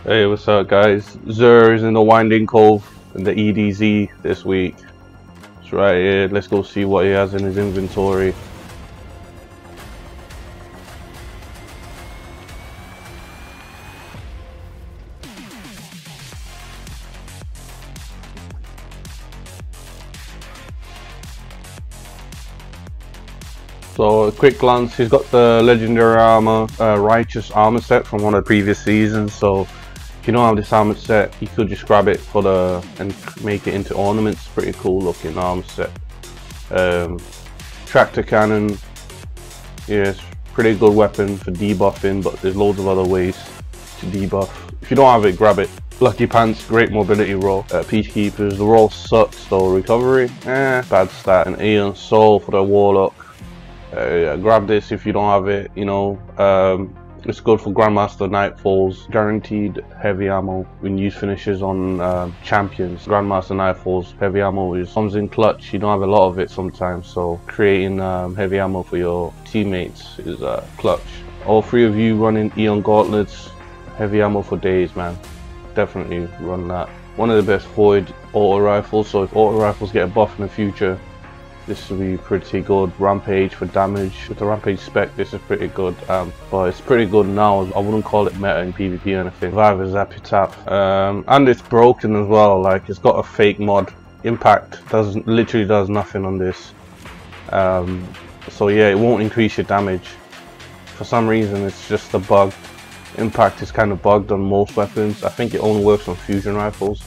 Hey, what's up guys? XUR is in the Winding Cove in the EDZ this week. It's right here. Let's go see what he has in his inventory. So a quick glance, he's got the legendary armor, righteous armor set from one of the previous seasons. So if you don't have this armor set, you could just grab it for and make it into ornaments. Pretty cool looking armor set. Tractor cannon, yes, pretty good weapon for debuffing, but there's loads of other ways to debuff. If you don't have it, grab it. Lucky pants, great mobility roll. Peacekeepers, the roll sucks though. Recovery, bad stat. And Aeon Soul for the Warlock. Yeah, grab this if you don't have it. You know, it's good for Grandmaster Nightfalls. Guaranteed heavy ammo when use finishes on champions. Grandmaster Nightfalls heavy ammo comes in clutch. You don't have a lot of it sometimes, so creating heavy ammo for your teammates is clutch. All three of you running Eon Gauntlets, heavy ammo for days, man. Definitely run that. One of the best void auto rifles. So if auto rifles get a buff in the future, this will be pretty good. Rampage for damage. With the Rampage spec, this is pretty good. But it's pretty good now. I wouldn't call it meta in PvP or anything. Survivor's epitaph. And it's broken as well. Like, it's got a fake mod. Impact literally does nothing on this. So yeah, it won't increase your damage. For some reason, it's just a bug. Impact is kind of bugged on most weapons. I think it only works on fusion rifles.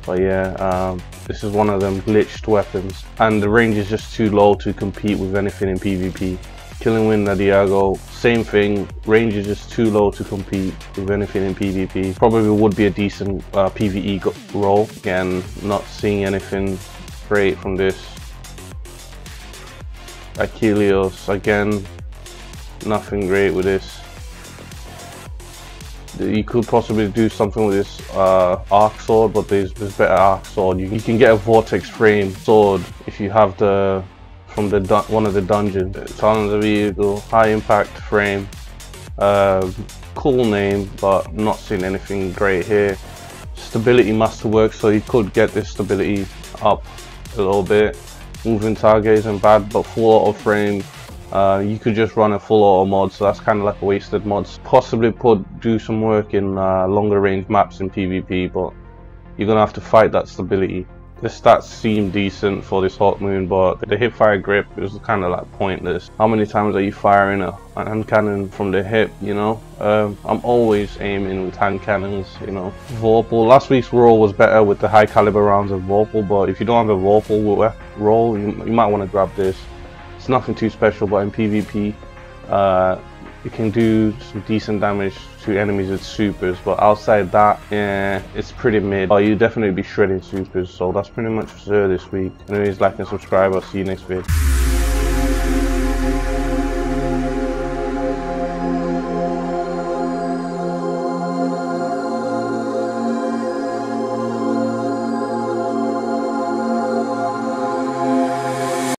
But yeah, this is one of them glitched weapons, and the range is just too low to compete with anything in PvP. Killing Wind Nadiago, same thing, range is just too low to compete with anything in PvP. Probably would be a decent PvE role. Again, not seeing anything great from this. Achilles, again, nothing great with this. You could possibly do something with this arc sword, but there's better arc sword. You can get a Vortex frame sword if you have from one of the dungeons. It's on the vehicle, high impact frame, cool name, but not seeing anything great here. Stability masterwork, so you could get this stability up a little bit. Moving target isn't bad, but full auto frame. You could just run a full auto mod, so that's kind of like a wasted mod. Possibly do some work in longer range maps in PvP, but you're gonna have to fight that stability. The stats seem decent for this Hawk Moon, but the hip fire grip is kind of like pointless. How many times are you firing an hand cannon from the hip, you know? I'm always aiming with hand cannons, you know. Vorpal, last week's roll was better with the high caliber rounds of Vorpal, but if you don't have a Vorpal roll, you might want to grab this. It's nothing too special, but in PvP, it can do some decent damage to enemies with supers, but outside that, yeah, it's pretty mid. You definitely be shredding supers, so that's pretty much for this week. Anyways, like and subscribe. I'll see you next vid.